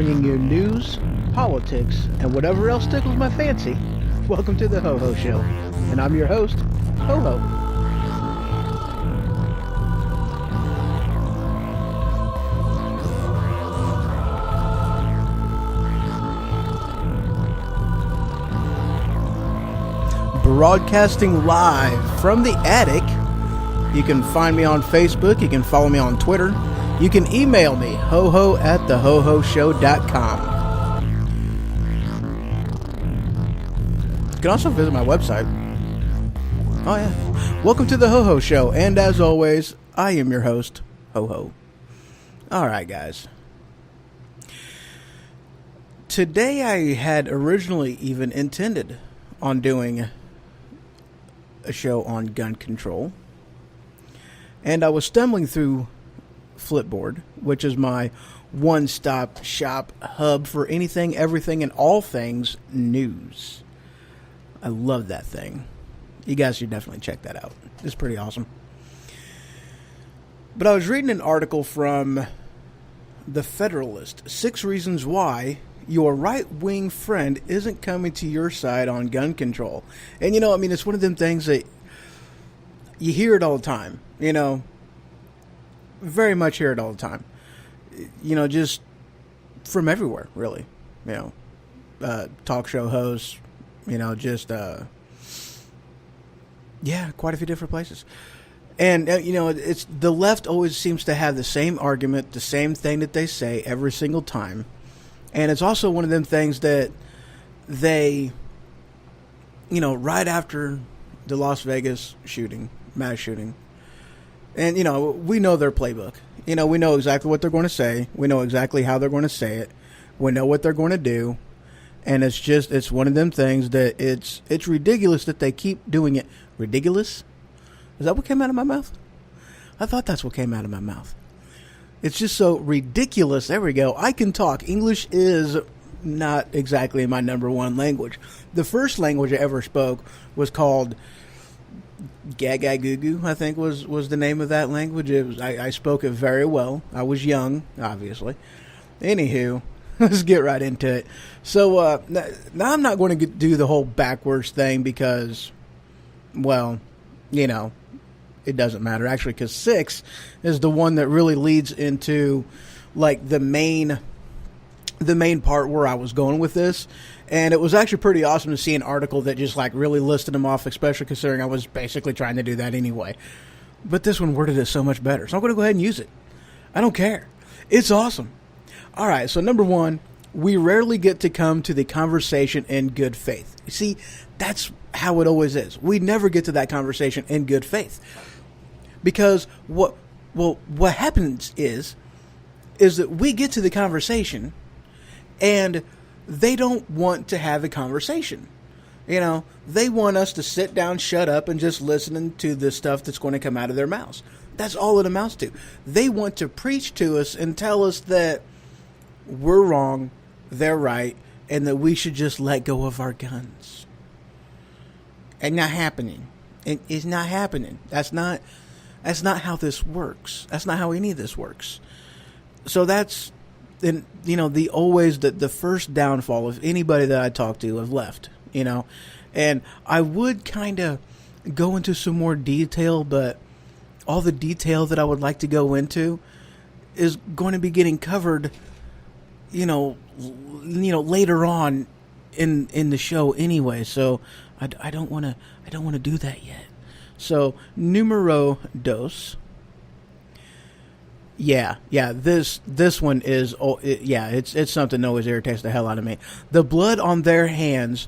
bringing you news, politics, and whatever else tickles my fancy. Welcome to the Ho Ho Show, and I'm your host, Ho Ho. Broadcasting live from the attic. You can find me on Facebook. You can follow me on Twitter. You can email me, hoho@thehohoshow.com. You can also visit my website. Oh yeah. Welcome to the Ho Ho Show, and as always, I am your host, Ho Ho. Alright guys. Today I had originally even intended on doing a show on gun control. And I was stumbling through Flipboard, which is my one-stop shop hub for anything, everything, and all things news. I love that thing. You guys should definitely check that out. It's pretty awesome. But I was reading an article from The Federalist. 6 reasons why your right-wing friend isn't coming to your side on gun control. And, it's one of them things that you hear it all the time. Very much hear it all the time. Just from everywhere, really. Talk show hosts, quite a few different places. And, it's the left always seems to have the same argument, the same thing that they say every single time. And it's also one of them things that they, right after the Las Vegas mass shooting, and, we know their playbook. We know exactly what they're going to say. We know exactly how they're going to say it. We know what they're going to do. And it's one of them things that it's ridiculous that they keep doing it. Ridiculous? Is that what came out of my mouth? I thought that's what came out of my mouth. It's just so ridiculous. There we go. I can talk. English is not exactly my number one language. The first language I ever spoke was called Gaga Goo Goo, I think was the name of that language. I spoke it very well. I was young, obviously. Anywho, let's get right into it. So now I'm not going to do the whole backwards thing because, well, it doesn't matter actually, because 6 is the one that really leads into like the main part where I was going with this. And it was actually pretty awesome to see an article that just like really listed them off, especially considering I was basically trying to do that anyway. But this one worded it so much better. So I'm going to go ahead and use it. I don't care. It's awesome. All right. So number 1, we rarely get to come to the conversation in good faith. You see, that's how it always is. We never get to that conversation in good faith. Because what happens is that we get to the conversation and they don't want to have a conversation. They want us to sit down, shut up, and just listen to the stuff that's going to come out of their mouths. That's all it amounts to. They want to preach to us and tell us that we're wrong, they're right, and that we should just let go of our guns. And not happening. It's not happening. That's not how this works. That's not how any of this works. So that's, and the first downfall of anybody that I talk to have left, and I would kind of go into some more detail, but all the detail that I would like to go into is going to be getting covered, later on in the show anyway. So I don't want to do that yet. So numero dos. Yeah. This one is, it's something that always irritates the hell out of me. The blood on their hands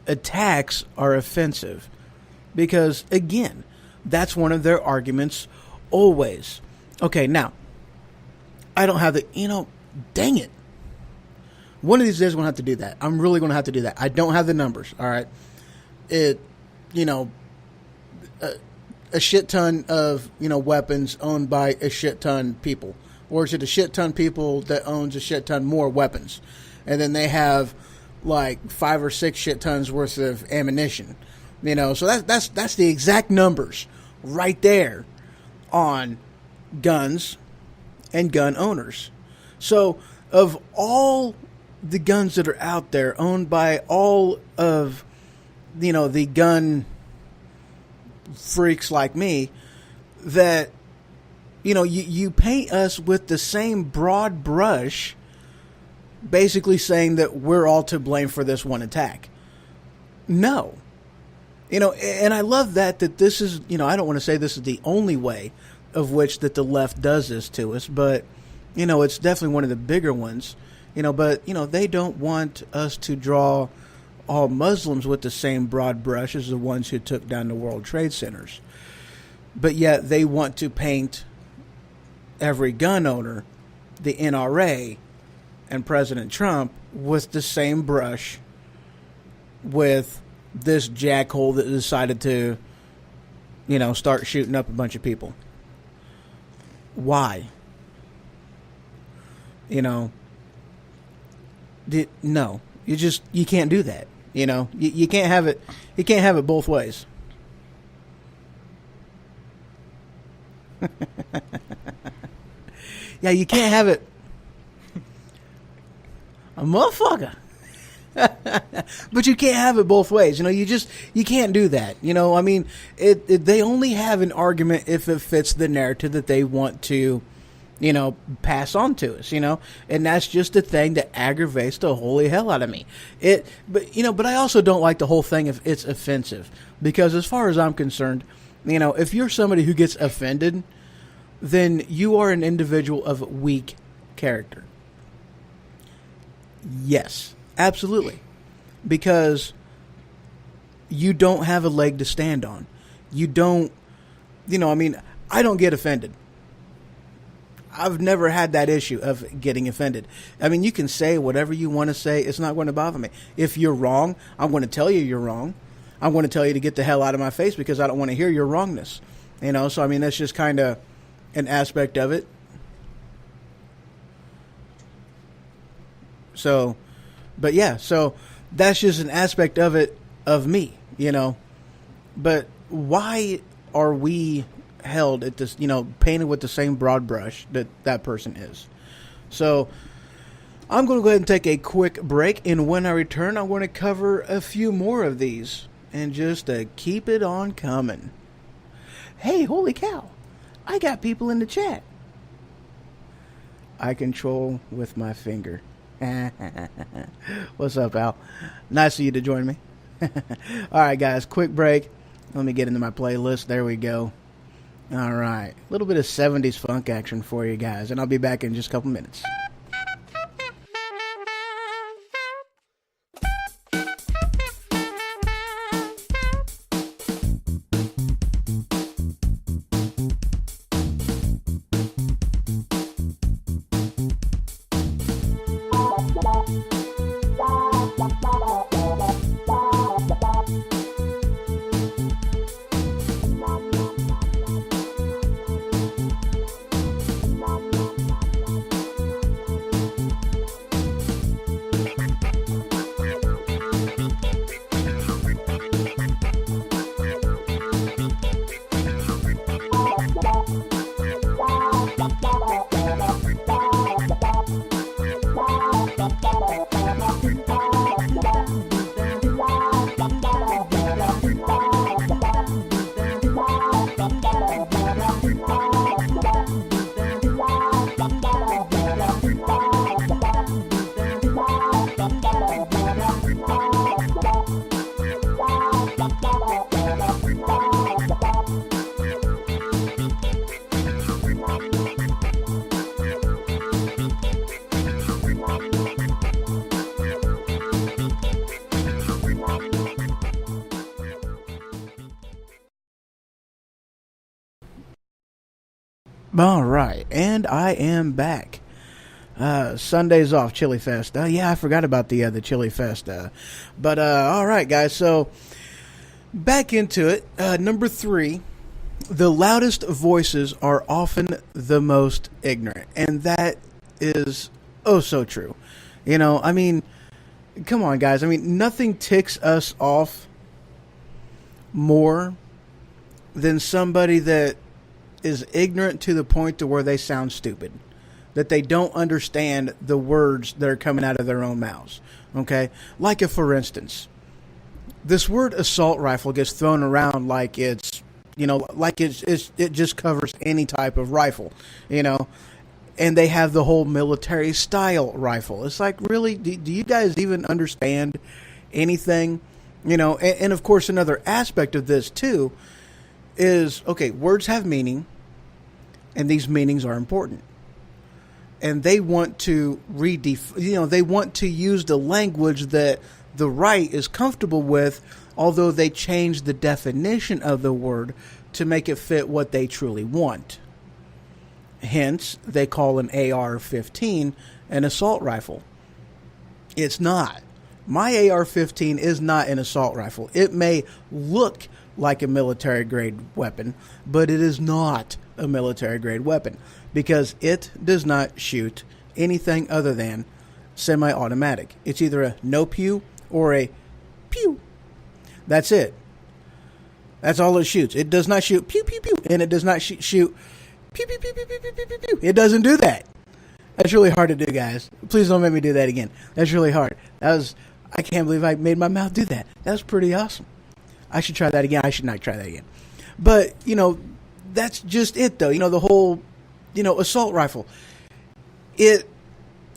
attacks are offensive. Because, again, that's one of their arguments always. Okay, now, I don't have the, dang it. One of these days I'm going to have to do that. I'm really going to have to do that. I don't have the numbers, all right? A shit ton of, weapons owned by a shit ton people. Or is it a shit ton people that owns a shit ton more weapons? And then they have like 5 or 6 shit tons worth of ammunition. So that's the exact numbers right there on guns and gun owners. So of all the guns that are out there owned by all of, the gun freaks like me, that, you paint us with the same broad brush, basically saying that we're all to blame for this one attack. No. And I love that this is, I don't want to say this is the only way of which that the left does this to us, but, it's definitely one of the bigger ones, but, they don't want us to draw all Muslims with the same broad brush as the ones who took down the World Trade Centers. But yet they want to paint every gun owner, the NRA, and President Trump with the same brush with this jackhole that decided to, start shooting up a bunch of people. Why? No. You can't do that. You can't have it. You can't have it both ways. Yeah, you can't have it. A motherfucker. But you can't have it both ways. You can't do that. They only have an argument if it fits the narrative that they want to, pass on to us, and that's just the thing that aggravates the holy hell out of me. But I also don't like the whole thing if it's offensive, because as far as I'm concerned, if you're somebody who gets offended, then you are an individual of weak character. Yes, absolutely. Because you don't have a leg to stand on. You don't, I don't get offended. I've never had that issue of getting offended. You can say whatever you want to say. It's not going to bother me. If you're wrong, I'm going to tell you you're wrong. I'm going to tell you to get the hell out of my face because I don't want to hear your wrongness. So that's just kind of an aspect of it. So, but yeah, so that's just an aspect of it, of me, But why are we held at this, painted with the same broad brush that person is? So I'm going to go ahead and take a quick break, and when I return, I'm going to cover a few more of these and just keep it on coming. Hey, holy cow, I got people in the chat. I control with my finger. What's up, Al? Nice of you to join me. All right, guys, quick break. Let me get into my playlist. There we go. All right, a little bit of 70s funk action for you guys, and I'll be back in just a couple minutes. All right, and I am back. Sunday's off, Chili Fest. Yeah, I forgot about the Chili Fest. But all right, guys, so back into it. Number 3, the loudest voices are often the most ignorant. And that is oh so true. Come on, guys. Nothing ticks us off more than somebody that is ignorant to the point to where they sound stupid. that they don't understand the words that are coming out of their own mouths. Okay? Like if, for instance, this word assault rifle gets thrown around like it's, like it just covers any type of rifle, and they have the whole military style rifle. It's like, really, do you guys even understand anything? And of course, another aspect of this too is, okay, words have meaning, and these meanings are important. And they want to they want to use the language that the right is comfortable with, although they change the definition of the word to make it fit what they truly want. Hence, they call an AR-15 an assault rifle. It's not. My AR-15 is not an assault rifle. It may look like a military-grade weapon, but it is not a military-grade weapon because it does not shoot anything other than semi-automatic. It's either a no-pew or a pew. That's it. That's all it shoots. It does not shoot pew, pew, pew, and it does not shoot pew, pew, pew, pew, pew, pew, pew, pew, pew. It doesn't do that. That's really hard to do, guys. Please don't make me do that again. That's really hard. I can't believe I made my mouth do that. That was pretty awesome. I should try that again. I should not try that again. But, that's just it, though. The whole, assault rifle.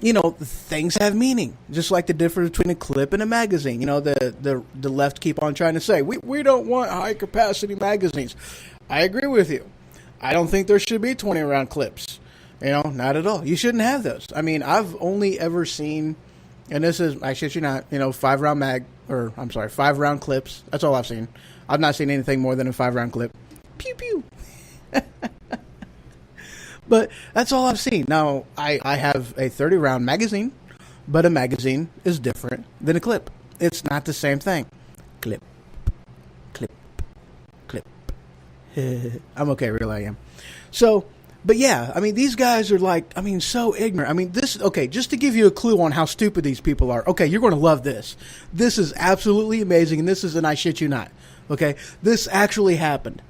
Things have meaning. Just like the difference between a clip and a magazine. The left keep on trying to say, we don't want high-capacity magazines. I agree with you. I don't think there should be 20-round clips. Not at all. You shouldn't have those. I mean, I've only ever seen, and this is, I shit you not, 5-round clips. That's all I've seen. I've not seen anything more than a 5-round clip. Pew, pew. But that's all I've seen. Now, I have a 30-round magazine, but a magazine is different than a clip. It's not the same thing. Clip, clip, clip. I'm okay, really I am. So, but yeah, I mean, these guys are like, so ignorant. I mean, just to give you a clue on how stupid these people are. Okay, you're going to love this. This is absolutely amazing, and this is an I shit you not. Okay, this actually happened.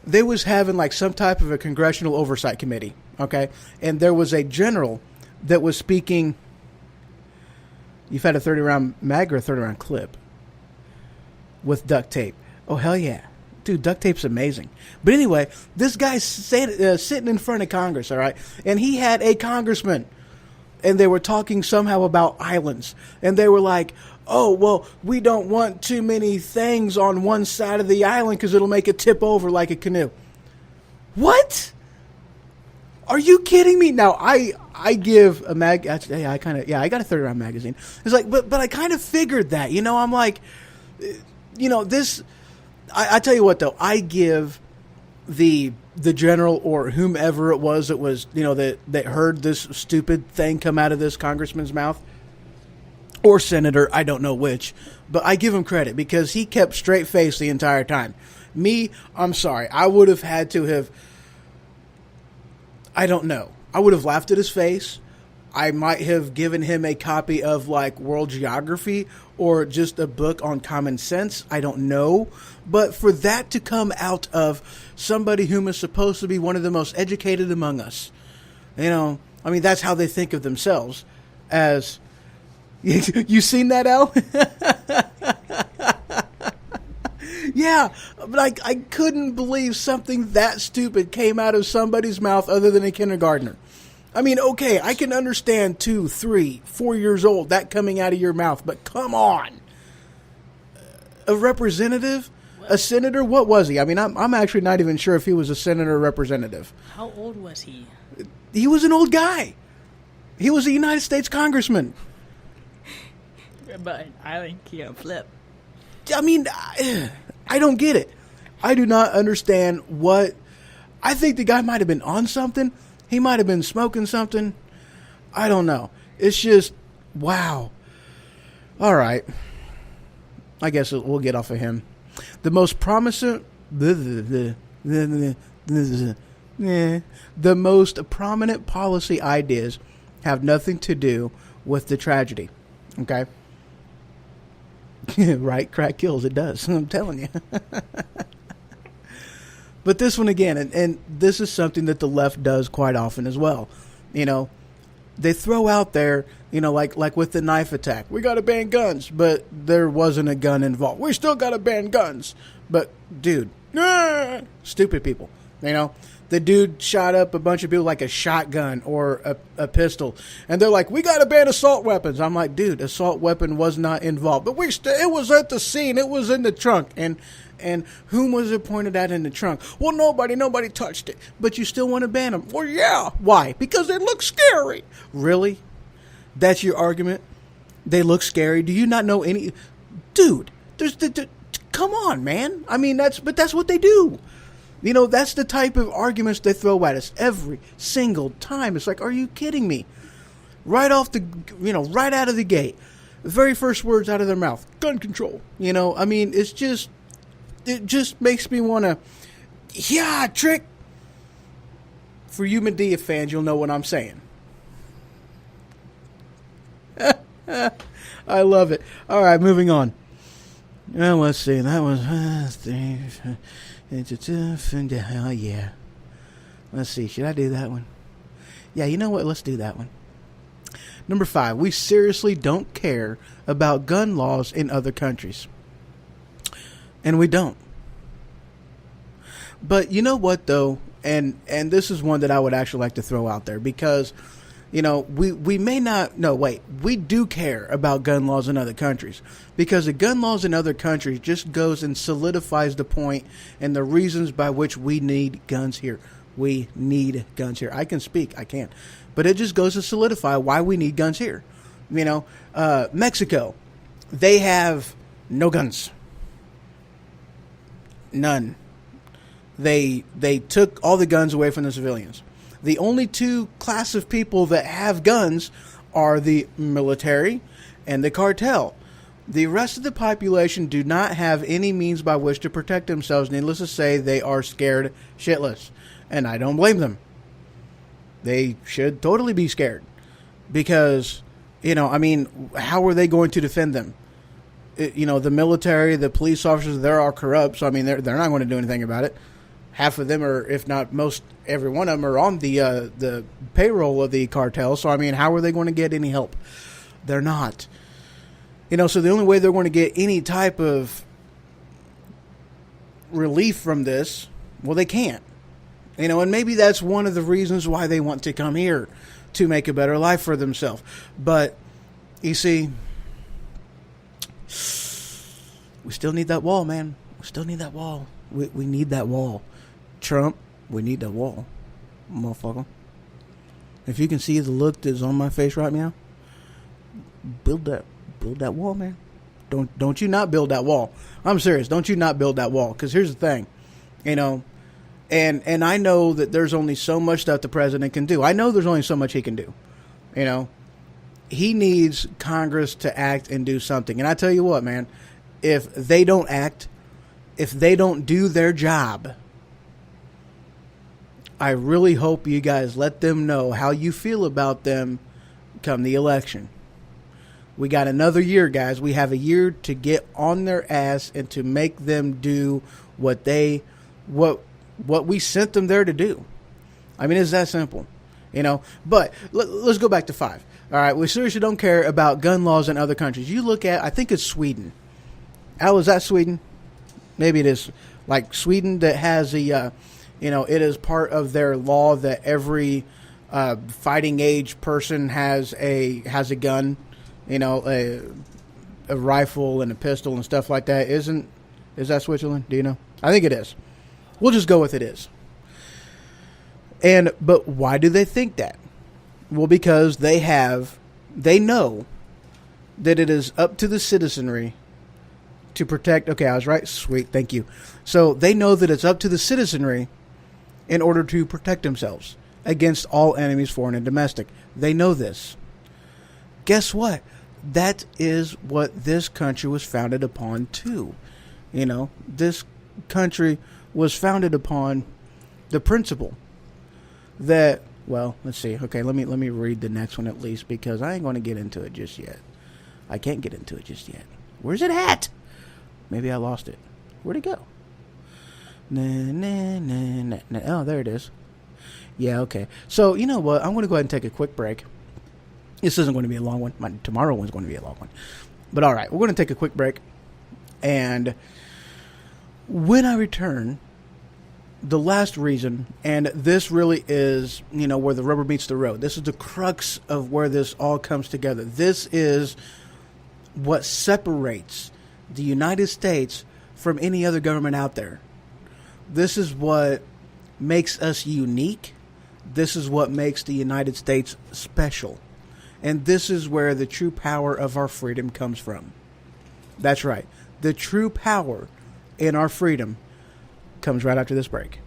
They was having like some type of a congressional oversight committee, okay? And there was a general that was speaking. You've had a 30-round mag or a 30-round clip with duct tape. Oh, hell yeah. Dude, duct tape's amazing. But anyway, this guy's sitting in front of Congress, all right? And he had a congressman. And they were talking somehow about islands. And they were like, oh, well, we don't want too many things on one side of the island because it'll make it tip over like a canoe. What? Are you kidding me? Now, I give a I got a 30-round magazine. It's like, but I kind of figured that. I'm like, this, I tell you what, though, I give the general or whomever it was that was, that heard this stupid thing come out of this congressman's mouth, or senator, I don't know which, but I give him credit because he kept straight face the entire time. Me, I'm sorry. I would have had to have, I don't know. I would have laughed at his face. I might have given him a copy of like World Geography or just a book on common sense. I don't know. But for that to come out of somebody whom is supposed to be one of the most educated among us, that's how they think of themselves as... You seen that, Al? Yeah, but I couldn't believe something that stupid came out of somebody's mouth other than a kindergartner. I mean, okay, I can understand 2, 3, 4 years old, that coming out of your mouth, but come on. A representative? A senator? What was he? I mean, I'm actually not even sure if he was a senator or representative. How old was he? He was an old guy. He was a United States congressman. But I think he'll flip. I mean, I don't get it. I do not understand what... I think the guy might have been on something. He might have been smoking something. I don't know. It's just, wow. All right. I guess we'll get off of him. The most promising... The most prominent policy ideas have nothing to do with the tragedy. Okay? Right? Crack kills. It does. I'm telling you. But this one again, and this is something that the left does quite often as well. You know, they throw out there, you know, like with the knife attack. We got to ban guns, but there wasn't a gun involved. We still got to ban guns. But, dude, stupid people, you know. The dude shot up a bunch of people like a shotgun or a pistol. And they're like, we got to ban assault weapons. I'm like, dude, assault weapon was not involved. But it was at the scene. It was in the trunk. And whom was it pointed at in the trunk? Well, nobody touched it. But you still want to ban them. Well, yeah. Why? Because they look scary. Really? That's your argument? They look scary? Do you not know any? Dude, come on, man. I mean, that's what they do. You know, that's the type of arguments they throw at us every single time. It's like, are you kidding me? Right off right out of the gate. The very first words out of their mouth, gun control. You know, I mean, it just makes me want to, trick. For you Medea fans, you'll know what I'm saying. I love it. All right, moving on. Well, let's see. That was... oh, yeah. Let's see. Should I do that one? Yeah, you know what? Let's do that one. Number 5. We seriously don't care about gun laws in other countries. And we don't. But you know what, though? And this is one that I would actually like to throw out there because... You know, we may not... No, wait. We do care about gun laws in other countries. Because the gun laws in other countries just goes and solidifies the point and the reasons by which we need guns here. We need guns here. I can speak. I can't. But it just goes to solidify why we need guns here. You know, Mexico, they have no guns. None. They took all the guns away from the civilians. The only two class of people that have guns are the military and the cartel. The rest of the population do not have any means by which to protect themselves. Needless to say, they are scared shitless. And I don't blame them. They should totally be scared. Because, you know, I mean, how are they going to defend them? You know, the military, the police officers, they're all corrupt. So, I mean, they're not going to do anything about it. Half of them are, if not most, every one of them are on the payroll of the cartel. So, I mean, how are they going to get any help? They're not. You know, so the only way they're going to get any type of relief from this, well, they can't. You know, and maybe that's one of the reasons why they want to come here, to make a better life for themselves. But, you see, we still need that wall, man. We still need that wall. We need that wall. Trump, we need that wall, motherfucker. If you can see the look that's on my face right now, build that wall, man. Don't you not build that wall. I'm serious. Don't you not build that wall. Because here's the thing, you know, and I know that there's only so much that the president can do. I know there's only so much he can do. You know, he needs Congress to act and do something. And I tell you what, man, if they don't act, if they don't do their job, I really hope you guys let them know how you feel about them come the election. We got another year, guys. We have a year to get on their ass and to make them do what we sent them there to do. I mean, it's that simple, you know. But let's go back to 5. All right, we seriously don't care about gun laws in other countries. You look at, I think it's Sweden. Al, is that Sweden? Maybe it is. Like Sweden that has a... You know, it is part of their law that every fighting age person has a gun, you know, a rifle and a pistol and stuff like that. Is that Switzerland? Do you know? I think it is. We'll just go with it is. But why do they think that? Well, because they know that it is up to the citizenry to protect. Okay, I was right. Sweet. Thank you. So they know that it's up to the citizenry in order to protect themselves against all enemies, foreign and domestic. They know this. Guess what? That is what this country was founded upon too. You know, this country was founded upon the principle that, well, let's see. Okay, let me read the next one at least, because I ain't going to get into it just yet. I can't get into it just yet. Where's it at? Maybe I lost it. Where'd it go? Oh, there it is. Yeah, okay. So, you know what? I'm going to go ahead and take a quick break. This isn't going to be a long one. Tomorrow one's going to be a long one. But all right, we're going to take a quick break. And when I return, the last reason, and this really is, where the rubber meets the road. This is the crux of where this all comes together. This is what separates the United States from any other government out there. This is what makes us unique. This is what makes the United States special. And this is where the true power of our freedom comes from. That's right. The true power in our freedom comes right after this break.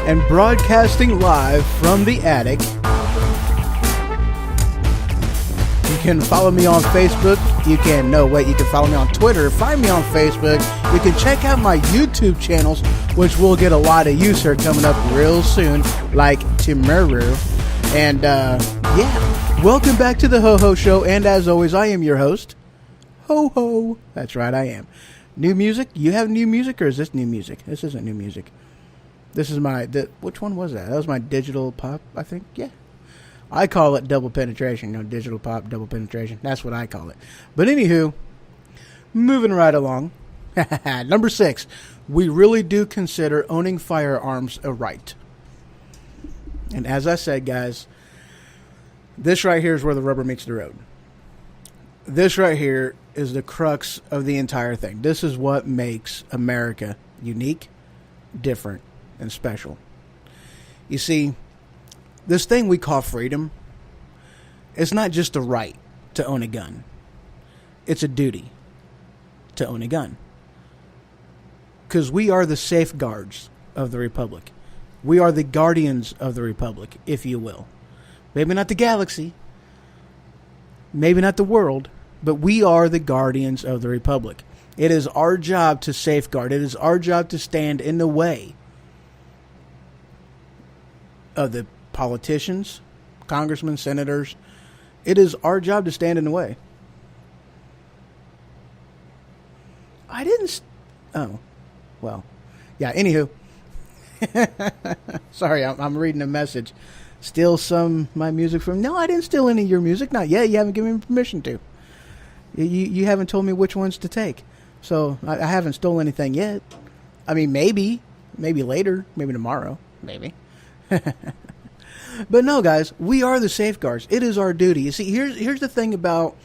And broadcasting live from the attic. You can follow me on Facebook. You can follow me on Twitter. Find me on Facebook. You can check out my YouTube channels, which will get a lot of use here coming up real soon, like tomorrow. And welcome back to the Ho Ho Show. And as always, I am your host, Ho Ho. That's right, I am. New music? You have new music, or is this new music? This isn't new music. This is which one was that? That was my digital pop, I think. Yeah. I call it double penetration. Digital pop, double penetration. That's what I call it. But anywho, moving right along. Number 6. We really do consider owning firearms a right. And as I said, guys, this right here is where the rubber meets the road. This right here is the crux of the entire thing. This is what makes America unique, different, and special. You see, this thing we call freedom, it's not just a right to own a gun. It's a duty to own a gun. Because we are the safeguards of the Republic. We are the guardians of the Republic, if you will. Maybe not the galaxy, maybe not the world, but we are the guardians of the Republic. It is our job to safeguard. It is our job to stand in the way of the politicians, congressmen, senators. It is our job to stand in the way. Anywho. Sorry, I'm reading a message. Steal some of my music from... No, I didn't steal any of your music. Not yet. You haven't given me permission to. You haven't told me which ones to take. So, I haven't stolen anything yet. I mean, maybe later. Maybe tomorrow. Maybe. But no, guys, we are the safeguards. It is our duty. You see, here's the thing about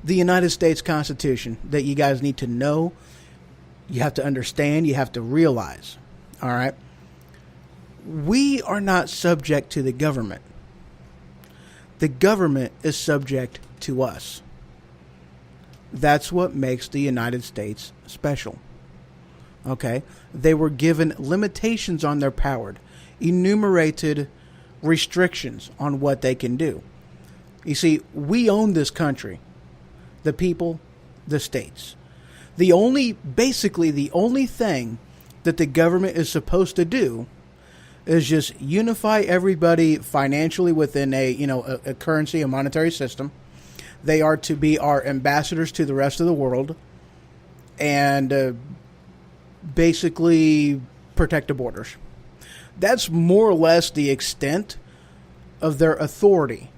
the United States Constitution that you guys need to know. You have to understand. You have to realize. All right? We are not subject to the government. The government is subject to us. That's what makes the United States special. Okay? They were given limitations on their power, enumerated restrictions on what they can do. You see, we own this country, the people, the states. Basically the only thing that the government is supposed to do is just unify everybody financially within a currency, a monetary system. They are to be our ambassadors to the rest of the world and basically protect the borders. That's more or less the extent of their authority.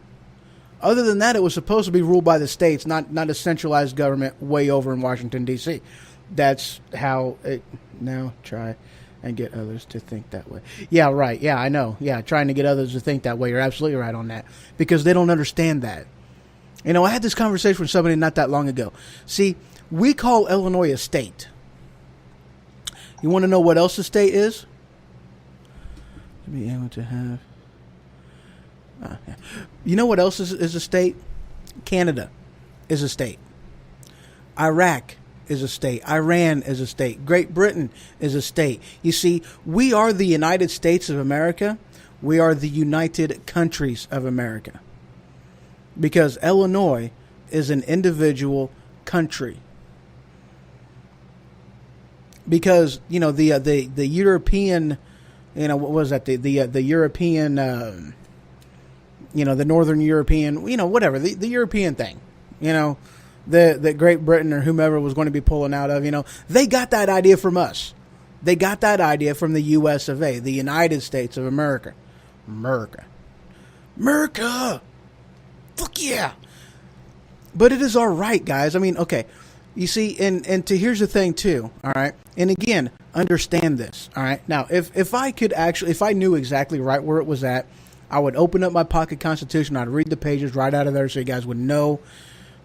Other than that, it was supposed to be ruled by the states, not a centralized government way over in Washington, D.C. That's how it... Now try and get others to think that way. Yeah, right. Yeah, I know. Yeah, trying to get others to think that way. You're absolutely right on that. Because they don't understand that. I had this conversation with somebody not that long ago. See, we call Illinois a state. You want to know what else a state is? To be able to have... yeah. You know what else is a state? Canada is a state. Iraq is a state. Iran is a state. Great Britain is a state. You see, we are the United States of America. We are the United Countries of America. Because Illinois is an individual country. Because, the European, what was that? The European, the Northern European, whatever, the European thing, that Great Britain or whomever was going to be pulling out of, they got that idea from us. They got that idea from the US of A, the United States of America. America. Fuck yeah. But it is all right, guys. Okay. You see, and here's the thing too, all right? And again, understand this, all right? Now, if I knew exactly right where it was at, I would open up my pocket constitution, I'd read the pages right out of there so you guys would know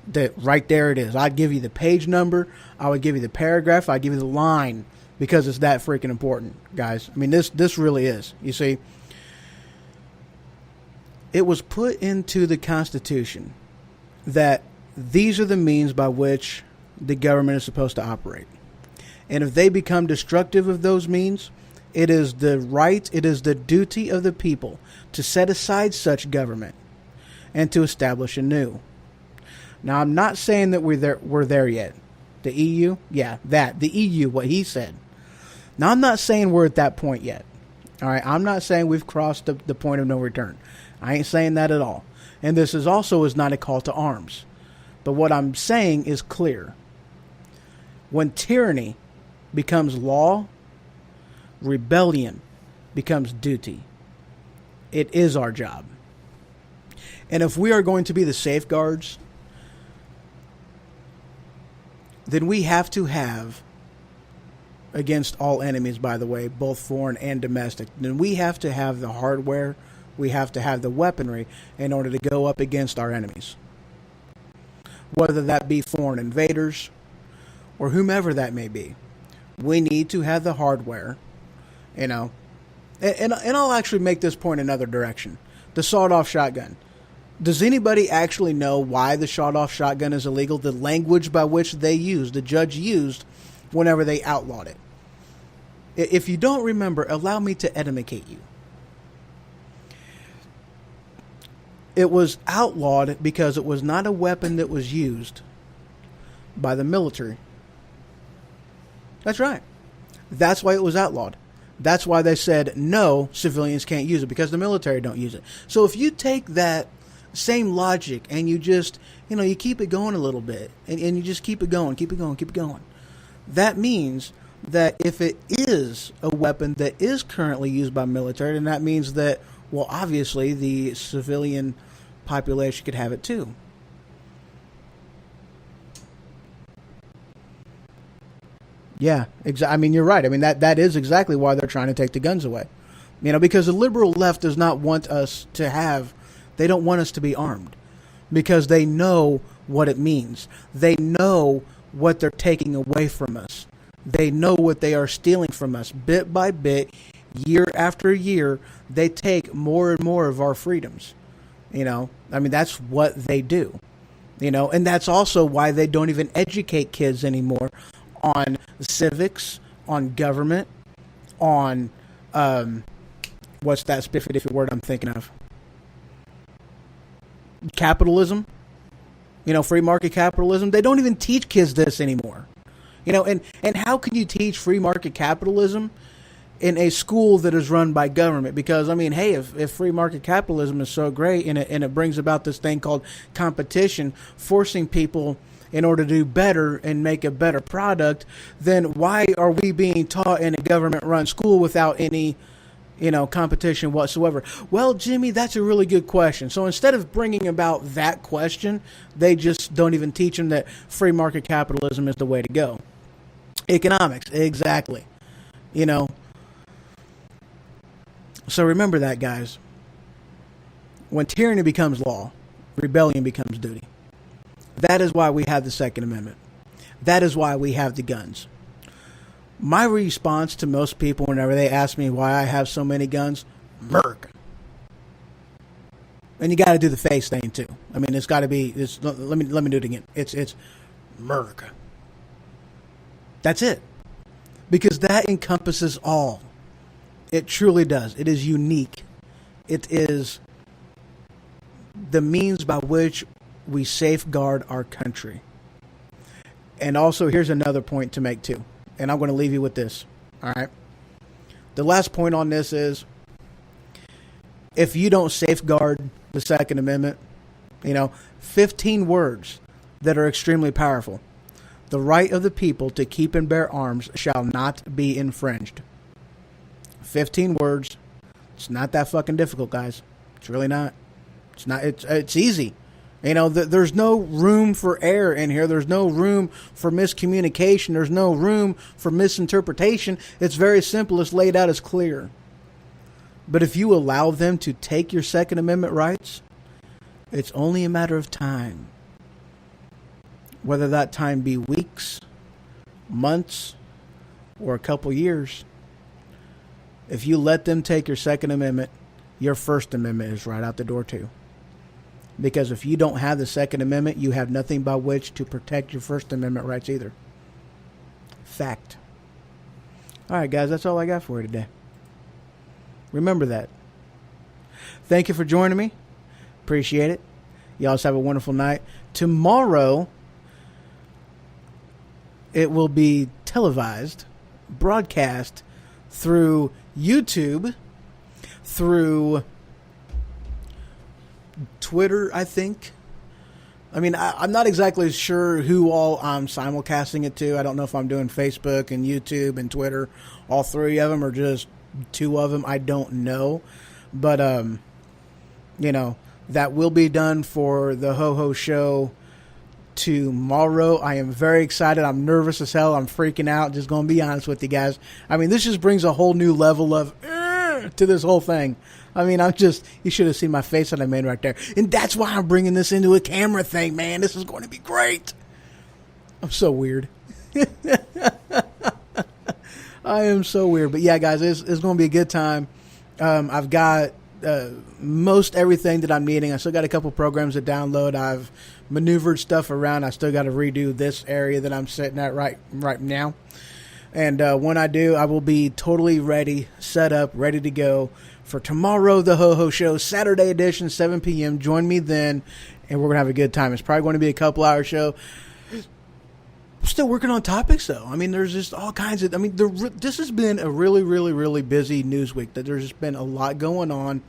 that right there it is. I'd give you the page number, I would give you the paragraph, I'd give you the line, because it's that freaking important, guys. This really is. You see, it was put into the Constitution that these are the means by which the government is supposed to operate. And if they become destructive of those means, it is the right, it is the duty of the people to set aside such government and to establish a new. Now, I'm not saying that we're there yet. The EU? Yeah, the EU, what he said. Now, I'm not saying we're at that point yet. All right, I'm not saying we've crossed the point of no return. I ain't saying that at all. And this is not a call to arms. But what I'm saying is clear. When tyranny becomes law, rebellion becomes duty. It is our job. And if we are going to be the safeguards, then we have to have, against all enemies, by the way, both foreign and domestic, then we have to have the hardware, we have to have the weaponry in order to go up against our enemies. Whether that be foreign invaders or whomever that may be. We need to have the hardware, And I'll actually make this point another direction. The sawed-off shotgun. Does anybody actually know why the sawed-off shotgun is illegal? The language by which the judge used whenever they outlawed it. If you don't remember, allow me to edumacate you. It was outlawed because it was not a weapon that was used by the military. That's right. That's why it was outlawed. That's why they said, no, civilians can't use it, because the military don't use it. So if you take that same logic and you just, you keep it going a little bit, and you just keep it going. That means that if it is a weapon that is currently used by military, then that means that, well, obviously the civilian population could have it too. Yeah, exactly. You're right. That is exactly why they're trying to take the guns away. Because the liberal left does not want us to have, they don't want us to be armed, because they know what it means. They know what they're taking away from us. They know what they are stealing from us. Bit by bit, year after year, they take more and more of our freedoms. That's what they do. And that's also why they don't even educate kids anymore on civics, on government, on, what's that spiffy diffy word I'm thinking of? Capitalism. Free market capitalism. They don't even teach kids this anymore. And how can you teach free market capitalism in a school that is run by government? Because, hey, if free market capitalism is so great and it brings about this thing called competition, forcing people in order to do better and make a better product, then why are we being taught in a government-run school without any, competition whatsoever? Well, Jimmy, that's a really good question. So instead of bringing about that question, they just don't even teach them that free market capitalism is the way to go. Economics, exactly. So remember that, guys. When tyranny becomes law, rebellion becomes duty. That is why we have the Second Amendment. That is why we have the guns. My response to most people whenever they ask me why I have so many guns, America. And you got to do the face thing too. It's got to be. Let me do it again. It's America. That's it. Because that encompasses all. It truly does. It is unique. It is the means by which we safeguard our country. And also, here's another point to make too. And I'm going to leave you with this. All right. The last point on this is, if you don't safeguard the Second Amendment, 15 words that are extremely powerful. The right of the people to keep and bear arms shall not be infringed. 15 words. It's not that fucking difficult, guys. It's really not. It's not. It's easy. There's no room for error in here. There's no room for miscommunication. There's no room for misinterpretation. It's very simple. It's laid out as clear. But if you allow them to take your Second Amendment rights, it's only a matter of time. Whether that time be weeks, months, or a couple years. If you let them take your Second Amendment, your First Amendment is right out the door too. Because if you don't have the Second Amendment, you have nothing by which to protect your First Amendment rights either. Fact. All right, guys, that's all I got for you today. Remember that. Thank you for joining me. Appreciate it. You all have a wonderful night. Tomorrow, it will be televised, broadcast through YouTube, through Twitter, I think. I'm not exactly sure who all I'm simulcasting it to. I don't know if I'm doing Facebook and YouTube and Twitter, all three of them, or just two of them. I don't know. But, that will be done for the Ho-Ho Show tomorrow. I am very excited. I'm nervous as hell. I'm freaking out. Just going to be honest with you guys. This just brings a whole new level of to this whole thing. You should have seen my face that I made right there. And that's why I'm bringing this into a camera thing, man. This is going to be great. I'm so weird. I am so weird. But yeah, guys, it's going to be a good time. I've got most everything that I'm needing. I still got a couple programs to download. I've maneuvered stuff around. I still got to redo this area that I'm sitting at right now. And when I do, I will be totally ready, set up, ready to go for tomorrow, the Ho-Ho Show, Saturday edition, 7 p.m. Join me then, and we're going to have a good time. It's probably going to be a couple-hour show. I'm still working on topics, though. There's just all kinds of... this has been a really, really, really busy news week. There's just been a lot going on,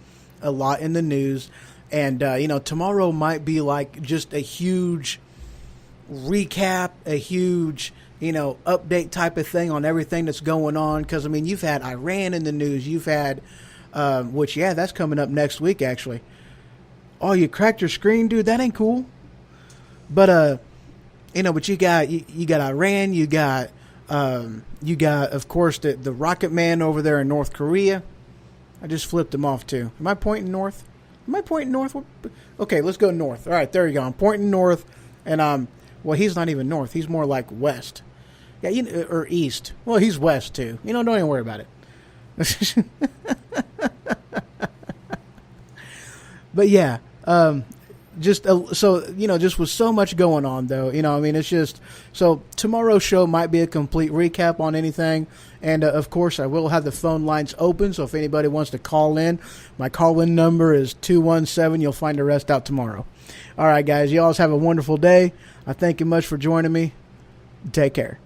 a lot in the news. And, tomorrow might be like just a huge recap, a huge... update type of thing on everything that's going on. Because, you've had Iran in the news. You've had, that's coming up next week, actually. Oh, you cracked your screen, dude? That ain't cool. But, but you got Iran. You got, of course, the Rocket Man over there in North Korea. I just flipped him off, too. Am I pointing north? Okay, let's go north. All right, there you go. I'm pointing north. And, well, he's not even north. He's more like west. Yeah, or east. Well, he's west, too. Don't even worry about it. But, yeah. Just with so much going on, though. It's just... So, tomorrow's show might be a complete recap on anything. And, of course, I will have the phone lines open. So, if anybody wants to call in, my call-in number is 217. You'll find the rest out tomorrow. All right, guys. You all have a wonderful day. I thank you much for joining me. Take care.